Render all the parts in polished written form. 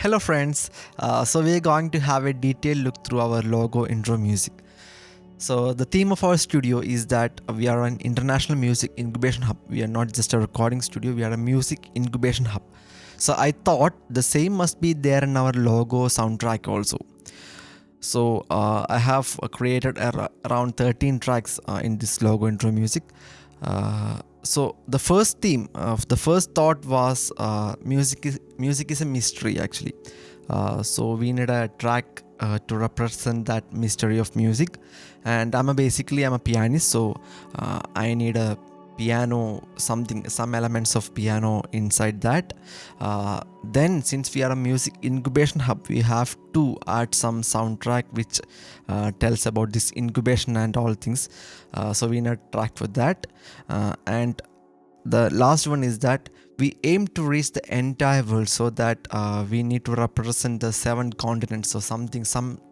Hello friends, so we're going to have a detailed look through our logo intro music. So the theme of our studio is that we are an international music incubation hub. We are not just a recording studio, we are a music incubation hub. So I thought the same must be there in our logo soundtrack also. So I have created around 13 tracks in this logo intro music. So the first theme of the first thought was music is a mystery actually. So we need a track to represent that mystery of music, and I'm a pianist, so I need a piano, some elements of piano inside that. Then since we are a music incubation hub, we have to add some soundtrack which tells about this incubation and all things. So we need a track for that. And the last one is that we aim to reach the entire world, so that we need to represent the 7 continents, so some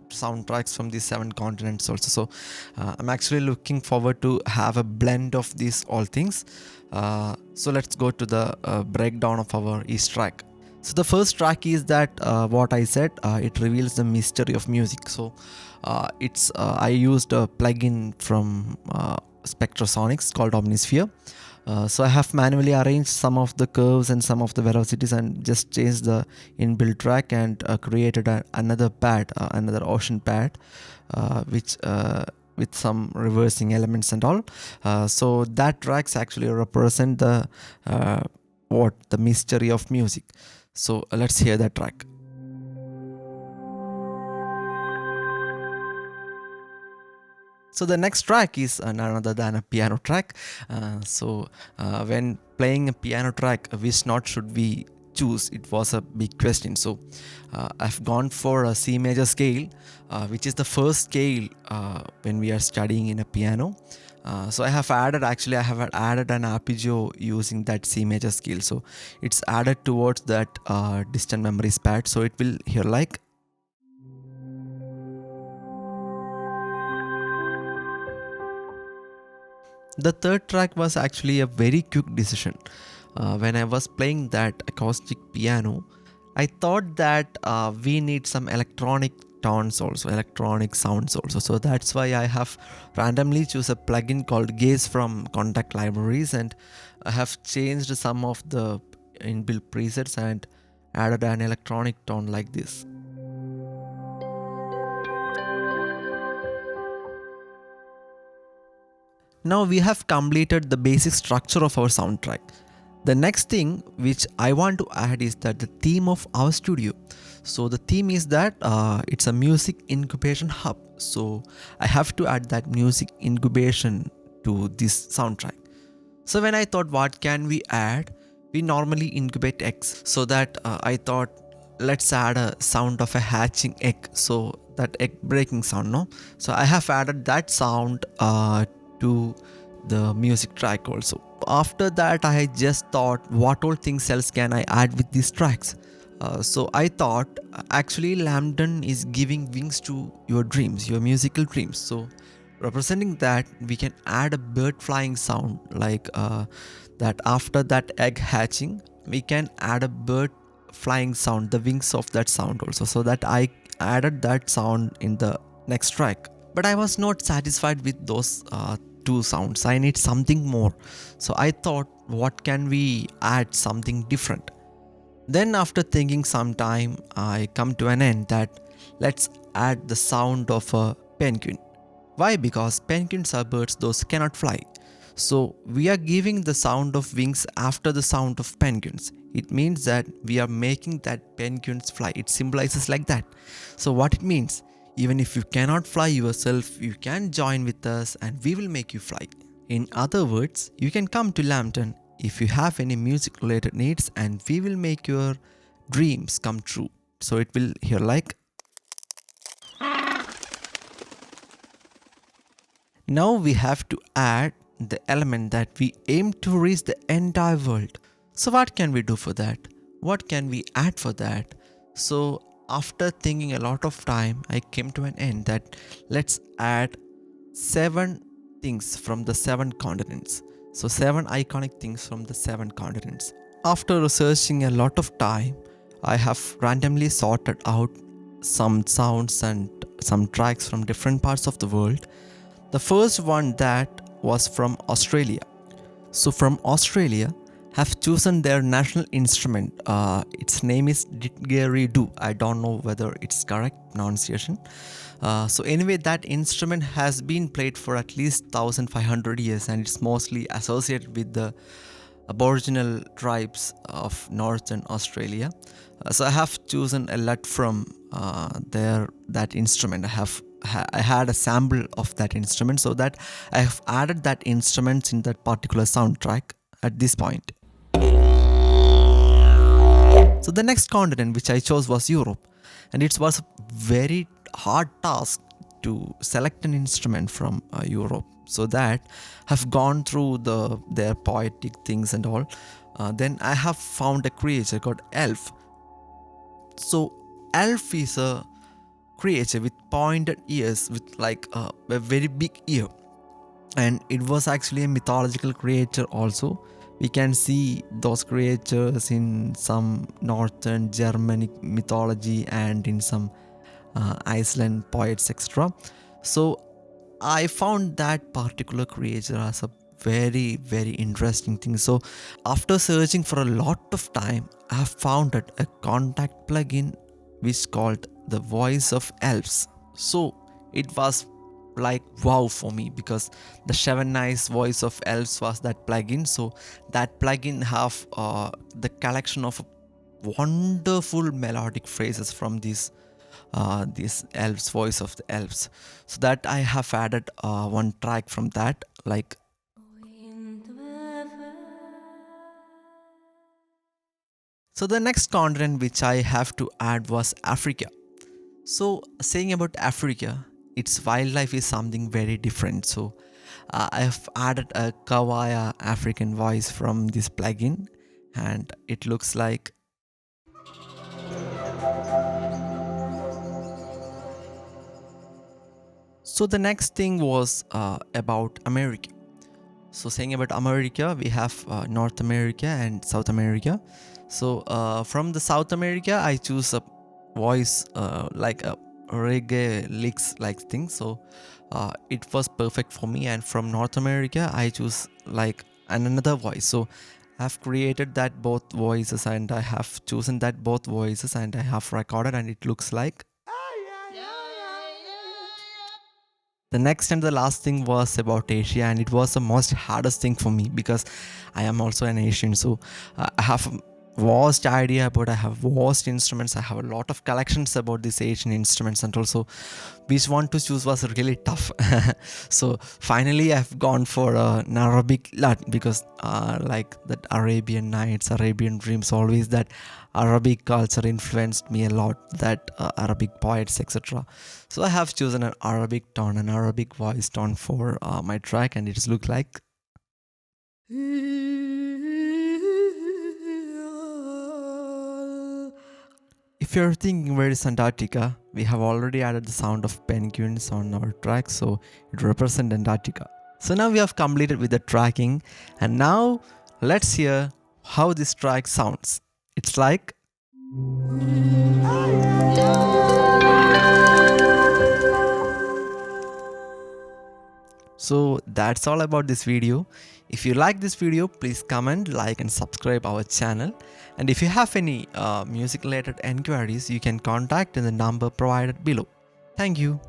soundtracks from these 7 continents also. So I'm actually looking forward to have a blend of these all things. So let's go to the breakdown of our each track. So the first track is that what I said, it reveals the mystery of music. So I used a plugin from Spectrasonics called Omnisphere. So I have manually arranged some of the curves and some of the velocities and just changed the inbuilt track and created another pad, another ocean pad, which with some reversing elements and all. So that tracks actually represent the mystery of music. So let's hear that track. So the next track is none other than a piano track. When playing a piano track, which note should we choose? It was a big question. So I've gone for a C major scale, which is the first scale when we are studying in a piano. So I have added an arpeggio using that C major scale. So it's added towards that distant memories pad. So it will hear like. The third track was actually a very quick decision. When I was playing that acoustic piano, I thought that we need some electronic tones also, electronic sounds also. So that's why I have randomly choose a plugin called Gaze from Contact Libraries, and I have changed some of the inbuilt presets and added an electronic tone like this. Now we have completed the basic structure of our soundtrack. The next thing which I want to add is that the theme of our studio. So the theme is that it's a music incubation hub. So I have to add that music incubation to this soundtrack. So when I thought what can we add, we normally incubate eggs. So that I thought let's add a sound of a hatching egg. So that egg breaking sound, no? So I have added that sound to the music track also. After that, I just thought what all things else can I add with these tracks. So I thought actually Lampten is giving wings to your dreams, your musical dreams. So representing that, we can add a bird flying sound like that. After that egg hatching, we can add a bird flying sound, the wings of that sound also. So that I added that sound in the next track. But I was not satisfied with those 2 sounds. I need something more. So I thought, what can we add something different? Then after thinking some time, I come to an end that let's add the sound of a penguin. Why? Because penguins are birds, those cannot fly. So we are giving the sound of wings after the sound of penguins. It means that we are making that penguins fly. It symbolizes like that. So what it means? Even if you cannot fly yourself, you can join with us and we will make you fly. In other words, you can come to Lampten if you have any music related needs and we will make your dreams come true. So it will hear like. Now we have to add the element that we aim to reach the entire world. So what can we do for that? What can we add for that? So after thinking a lot of time, I came to an end that let's add 7 things from the 7 continents. So 7 iconic things from the 7 continents. After researching a lot of time, I have randomly sorted out some sounds and some tracks from different parts of the world. The first one that was from Australia. So from Australia, have chosen their national instrument. Its name is didgeridoo. I don't know whether it's correct pronunciation. So anyway, that instrument has been played for at least 1,500 years, and it's mostly associated with the Aboriginal tribes of Northern Australia. So I have chosen a lot from that instrument. I had a sample of that instrument, so that I have added that instrument in that particular soundtrack at this point. So the next continent which I chose was Europe, and it was a very hard task to select an instrument from Europe. So that have gone through their poetic things and all. Then I have found a creature called elf. So elf is a creature with pointed ears, with like a very big ear, and it was actually a mythological creature also. We can see those creatures in some northern Germanic mythology and in some Iceland poets, etc. So I found that particular creature as a very, very interesting thing. So after searching for a lot of time, I have found a contact plugin which called the Voice of Elves. So it was like wow for me, because the Seven Nice Voice of Elves was that plugin. So that plugin have the collection of wonderful melodic phrases from this elves, voice of the elves. So that I have added one track from that, like. So the next continent which I have to add was Africa. So saying about Africa, its wildlife is something very different. So I have added a Kawaii African voice from this plugin, and it looks like. So the next thing was about America. So saying about America, we have North America and South America. So from the South America, I choose a voice like a reggae licks like thing. So it was perfect for me. And from North America, I choose like another voice. So I have created that both voices, and I have chosen that both voices, and I have recorded, and it looks like. The next and the last thing was about Asia, and it was the most hardest thing for me, because I am also an Asian. So I have a vast idea about, I have vast instruments, I have a lot of collections about these Asian instruments, and also which one to choose was really tough. So finally I've gone for an Arabic lot, because like that Arabian Nights, Arabian Dreams, always that Arabic culture influenced me a lot, that Arabic poets, etc. So I have chosen an Arabic tone, an Arabic voice tone for my track, and it looks like. If you're thinking where is Antarctica, we have already added the sound of penguins on our track, so it represents Antarctica. So now we have completed with the tracking, and now let's hear how this track sounds. It's like. So that's all about this video. If you like this video, please comment, like and subscribe our channel. And if you have any music related enquiries, you can contact in the number provided below. Thank you.